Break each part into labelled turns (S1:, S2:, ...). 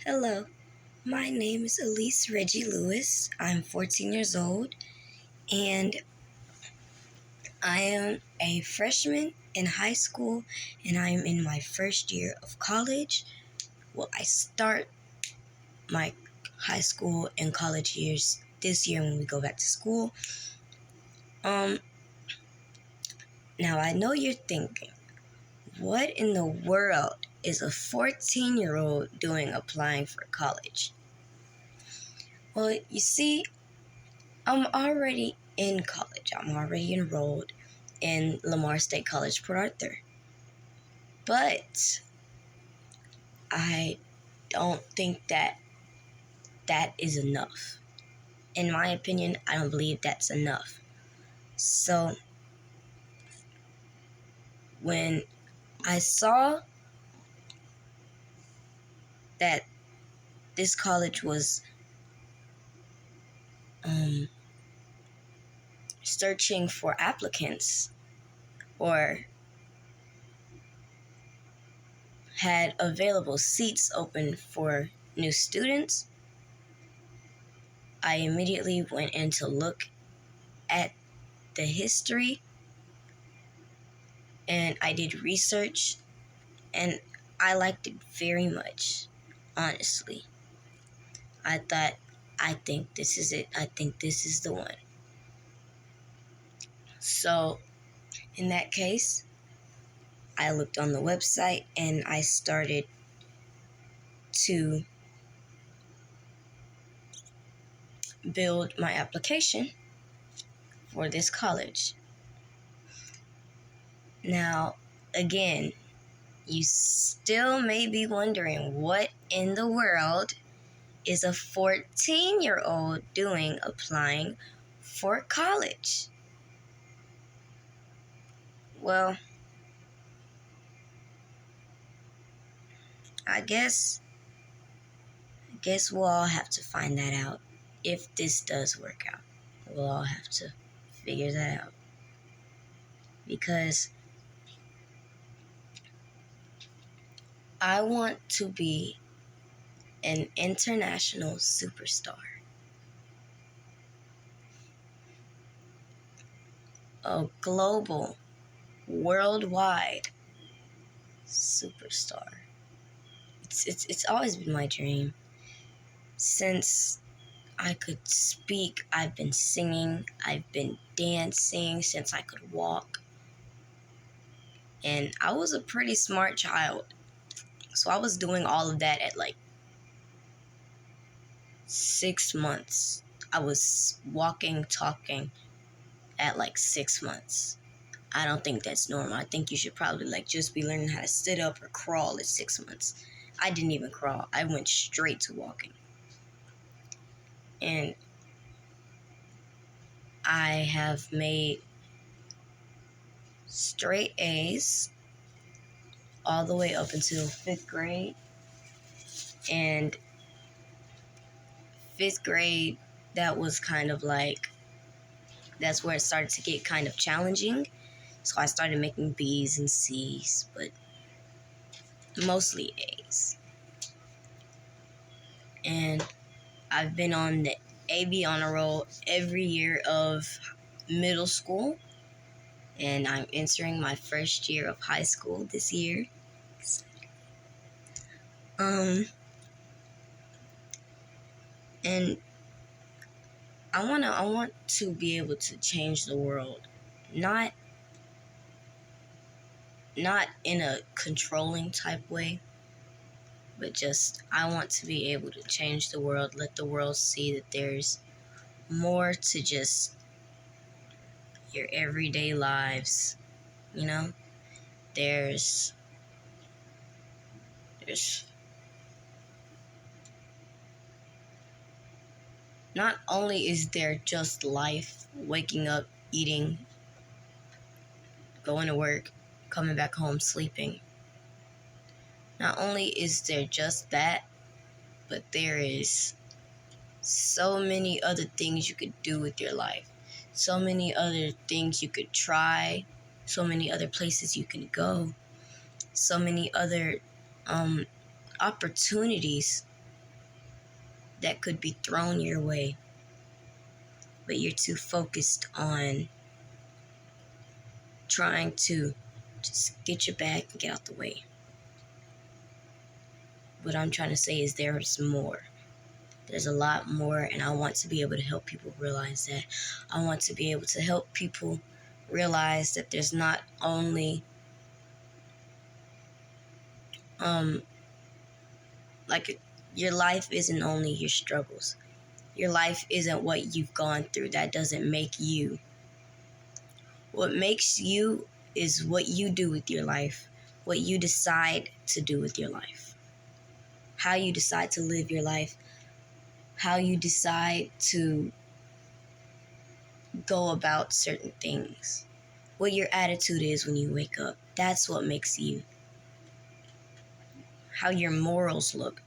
S1: Hello, my name is Elise Reggie Lewis. I'm 14 years old and I am a freshman in high school and I am in my first year of college. Well, I start my high school and college years this year when we go back to school. Now I know you're thinking, what in the world is a 14-year-old doing applying for college? Well, you see, I'm already in college. I'm already enrolled in Lamar State College, Port Arthur. But I don't think that is enough. In my opinion, I don't believe that's enough. So when I saw that this college was searching for applicants or had available seats open for new students, I immediately went in to look at the history and I did research and I liked it very much, honestly. I think this is it. I think this is the one. So in that case, I looked on the website and I started to build my application for this college. Now, again, you still may be wondering what in the world is a 14-year-old doing applying for college? Well, I guess we'll all have to find that out. If this does work out, we'll all have to figure that out. Because I want to be an international superstar. A global, worldwide superstar. It's always been my dream. Since I could speak, I've been singing, I've been dancing since I could walk. And I was a pretty smart child. So I was doing all of that at like 6 months. I was walking, talking at like 6 months. I don't think that's normal. I think you should probably like just be learning how to sit up or crawl at 6 months. I didn't even crawl. I went straight to walking. And I have made straight A's all the way up until 5th grade. And 5th grade, that was kind of like, that's where it started to get kind of challenging. So I started making B's and C's, but mostly A's. And I've been on the AB honor roll every year of middle school. And I'm entering my first year of high school this year. And I want to be able to change the world. Not in a controlling type way, but just I want to be able to change the world, let the world see that there's more to just your everyday lives, you know? There's not only is there just life, waking up, eating, going to work, coming back home, sleeping. Not only is there just that, but there is so many other things you could do with your life. So many other things you could try. So many other places you can go. So many other opportunities that could be thrown your way, but you're too focused on trying to just get your bag and get out the way. What I'm trying to say is there's more. There's a lot more, and I want to be able to help people realize that. I want to be able to help people realize that there's not only like your life isn't only your struggles. Your life isn't what you've gone through. That doesn't make you. What makes you is what you do with your life, what you decide to do with your life, how you decide to live your life, how you decide to go about certain things, what your attitude is when you wake up. That's what makes you. How your morals look.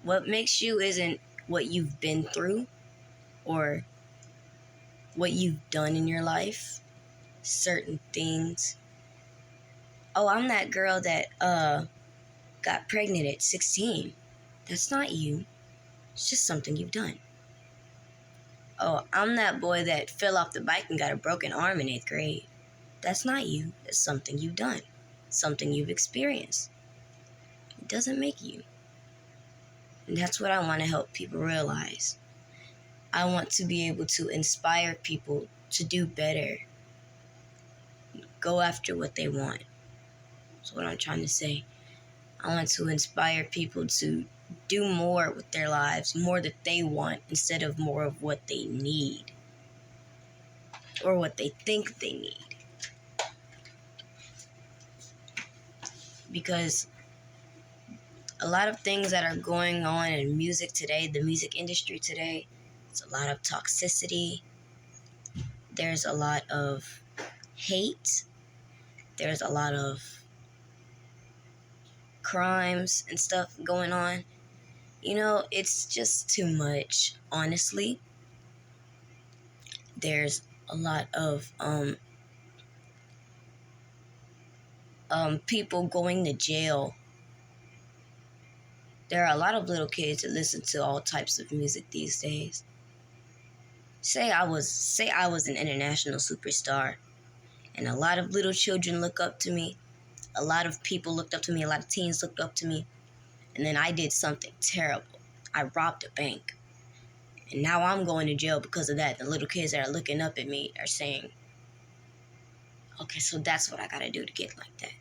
S1: What makes you isn't what you've been through or what you've done in your life. Certain things. Oh, I'm that girl that got pregnant at 16. That's not you. It's just something you've done. Oh, I'm that boy that fell off the bike and got a broken arm in 8th grade. That's not you. That's something you've done. Something you've experienced. It doesn't make you. And that's what I want to help people realize. I want to be able to inspire people to do better. Go after what they want. That's what I'm trying to say. I want to inspire people to do more with their lives, more that they want instead of more of what they need or what they think they need. Because a lot of things that are going on in music today, the music industry today, it's a lot of toxicity. There's a lot of hate. There's a lot of crimes and stuff going on. You know, it's just too much, honestly. There's a lot of people going to jail. There are a lot of little kids that listen to all types of music these days. Say I was an international superstar, and a lot of little children look up to me. A lot of people looked up to me. A lot of teens looked up to me. And then I did something terrible. I robbed a bank. And now I'm going to jail because of that. The little kids that are looking up at me are saying, okay, so that's what I got to do to get like that.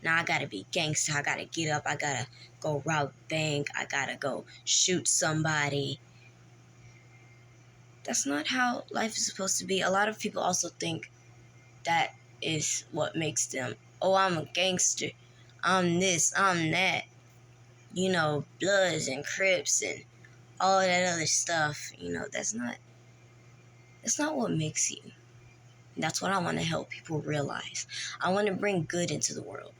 S1: Now I got to be gangster. I got to get up. I got to go rob a bank. I got to go shoot somebody. That's not how life is supposed to be. A lot of people also think that is what makes them, oh, I'm a gangster. I'm this, I'm that. You know, Bloods and Crips and all that other stuff. You know, that's not what makes you. That's what I want to help people realize. I want to bring good into the world.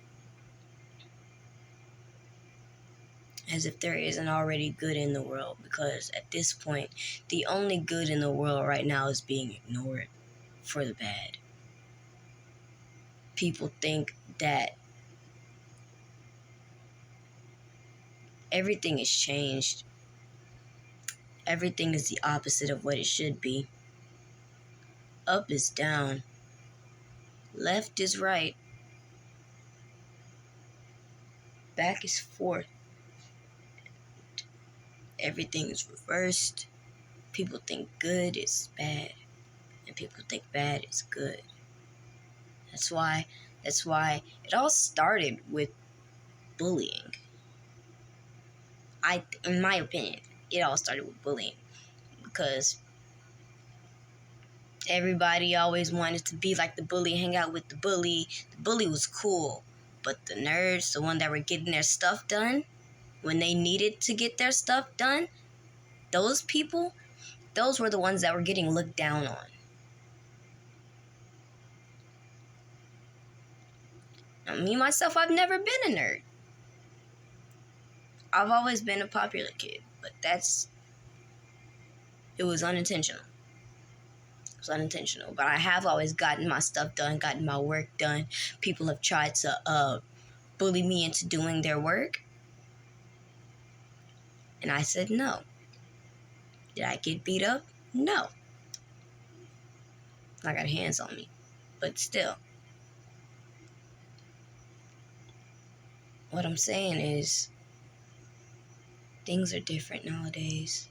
S1: As if there isn't already good in the world, because at this point, the only good in the world right now is being ignored for the bad. People think that everything is changed. Everything is the opposite of what it should be. Up is down. Left is right. Back is forth. Everything is reversed. People think good is bad, and people think bad is good. That's why it all started with bullying. In my opinion, it all started with bullying, because everybody always wanted to be like the bully, hang out with the bully. The bully was cool, but the nerds, the one that were getting their stuff done when they needed to get their stuff done, those people, those were the ones that were getting looked down on. Now, me, myself, I've never been a nerd. I've always been a popular kid, but it was unintentional. It was unintentional, but I have always gotten my stuff done, gotten my work done. People have tried to bully me into doing their work. And I said no. Did I get beat up? No. I got hands on me. But still, what I'm saying is things are different nowadays.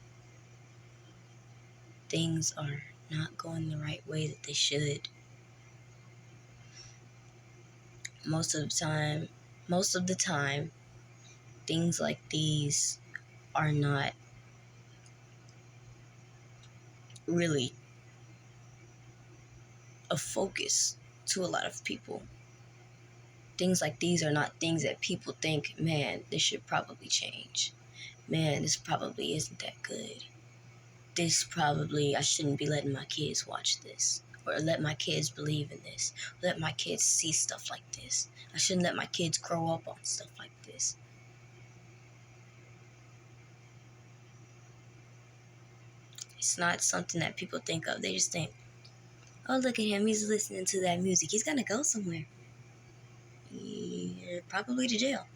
S1: Things are not going the right way that they should. Most of the time, things like these are not really a focus to a lot of people. Things like these are not things that people think, man, this should probably change. Man, this probably isn't that good. I shouldn't be letting my kids watch this. Or let my kids believe in this. Let my kids see stuff like this. I shouldn't let my kids grow up on stuff like this. It's not something that people think of. They just think, oh, look at him. He's listening to that music. He's going to go somewhere. Yeah, probably to jail.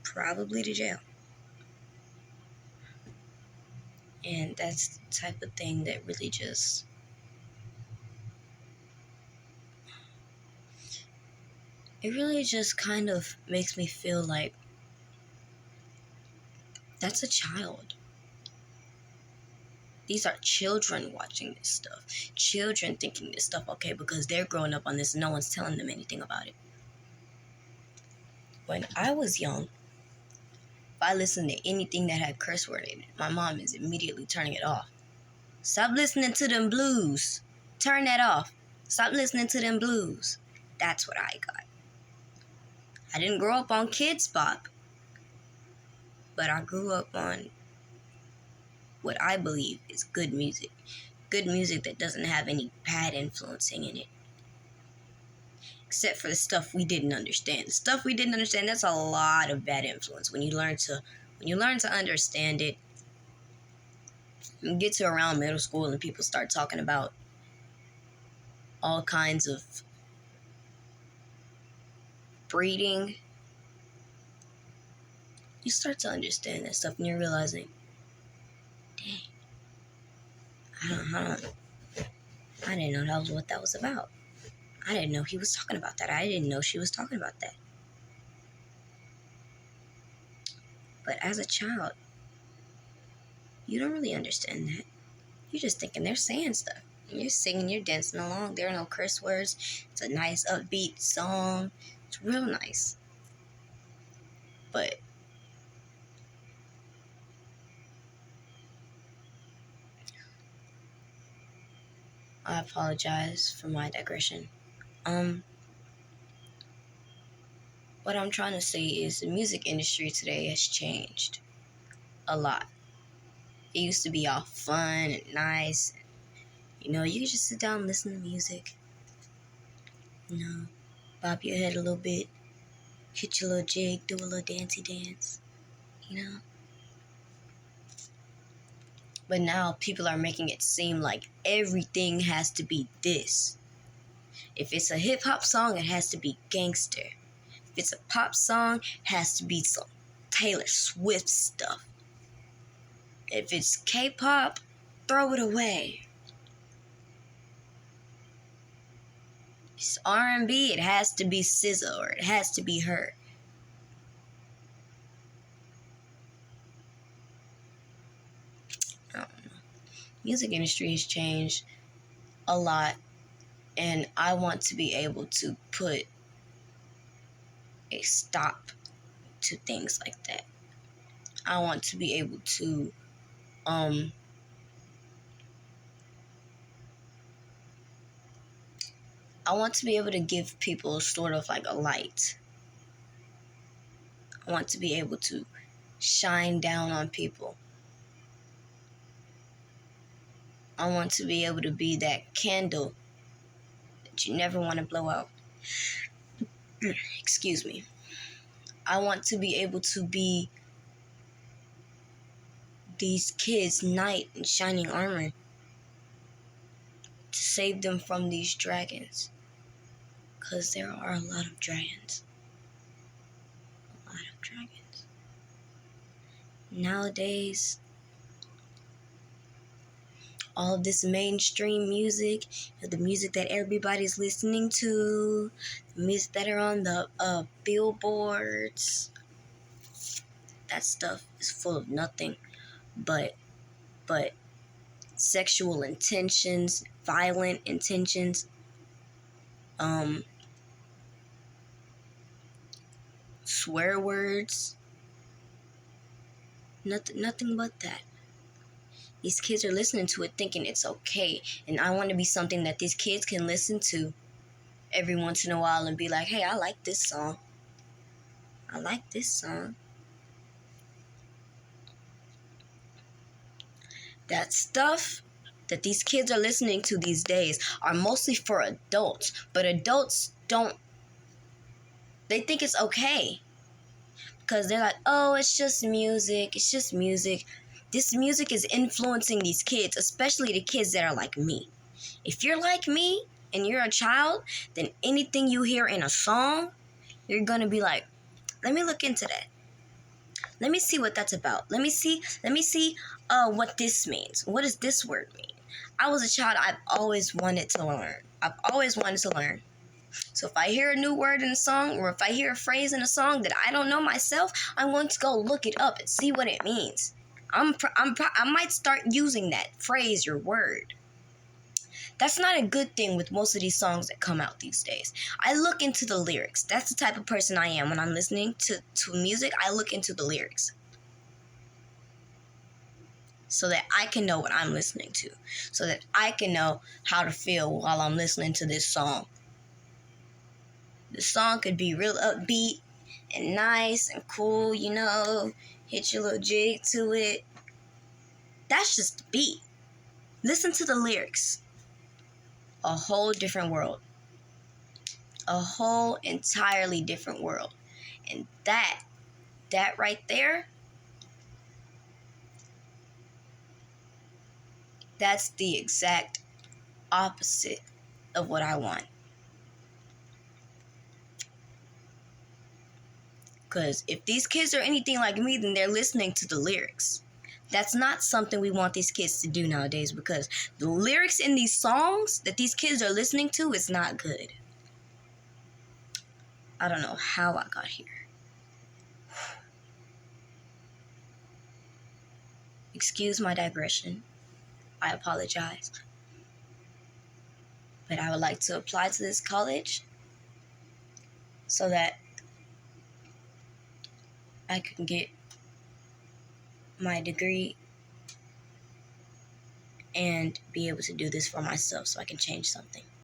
S1: Probably to jail. And that's the type of thing that really just... It really just kind of makes me feel like that's a child. These are children watching this stuff. Children thinking this stuff okay because they're growing up on this and no one's telling them anything about it. When I was young, if I listened to anything that had curse word in it, my mom is immediately turning it off. Stop listening to them blues. Turn that off. Stop listening to them blues. That's what I got. I didn't grow up on Kids Bop, but I grew up on what I believe is good music. Good music that doesn't have any bad influencing in it. Except for the stuff we didn't understand. The stuff we didn't understand, that's a lot of bad influence. When you learn to understand it, you get to around middle school and people start talking about all kinds of breeding. You start to understand that stuff and you're realizing, dang, I didn't know that was what that was about. I didn't know he was talking about that. I didn't know she was talking about that. But as a child, you don't really understand that. You're just thinking they're saying stuff. And you're singing, you're dancing along. There are no curse words. It's a nice upbeat song. It's real nice. But I apologize for my digression. What I'm trying to say is the music industry today has changed a lot. It used to be all fun and nice. You could just sit down and listen to music. Bob your head a little bit, hit your little jig, do a little dancey dance, But now people are making it seem like everything has to be this. If it's a hip-hop song, it has to be gangster. If it's a pop song, it has to be some Taylor Swift stuff. If it's K-pop, throw it away. If it's R&B, it has to be SZA or it has to be her. I don't know. Music industry has changed a lot, and I want to be able to put a stop to things like that. I want to be able to give people sort of like a light. I want to be able to shine down on people. I want to be able to be that candle that you never want to blow out. Excuse me. I want to be able to be these kids' knight in shining armor to save them from these dragons. Because there are a lot of dragons. A lot of dragons. Nowadays, all of this mainstream music, the music that everybody's listening to, the music that are on the billboards, that stuff is full of nothing but sexual intentions, violent intentions, swear words, nothing but that. These kids are listening to it thinking it's okay, and I want to be something that these kids can listen to every once in a while and be like, hey, I like this song. I like this song. That stuff that these kids are listening to these days are mostly for adults, but adults they think it's okay because they're like, oh, it's just music. It's just music. This music is influencing these kids, especially the kids that are like me. If you're like me and you're a child, then anything you hear in a song, you're going to be like, let me look into that. Let me see what that's about. Let me see what this means. What does this word mean? I was a child. I've always wanted to learn. So if I hear a new word in a song, or if I hear a phrase in a song that I don't know myself, I'm going to go look it up and see what it means. I might start using that phrase or word. That's not a good thing with most of these songs that come out these days. I look into the lyrics. That's the type of person I am. When I'm listening to music, I look into the lyrics so that I can know what I'm listening to, so that I can know how to feel while I'm listening to this song. The song could be real upbeat and nice and cool, hit your little jig to it. That's just the beat. Listen to the lyrics. A whole different world. A whole entirely different world. And that right there, that's the exact opposite of what I want. Because if these kids are anything like me, then they're listening to the lyrics. That's not something we want these kids to do nowadays, because the lyrics in these songs that these kids are listening to is not good. I don't know how I got here. Excuse my digression. I apologize. But I would like to apply to this college so that I can get my degree and be able to do this for myself so I can change something.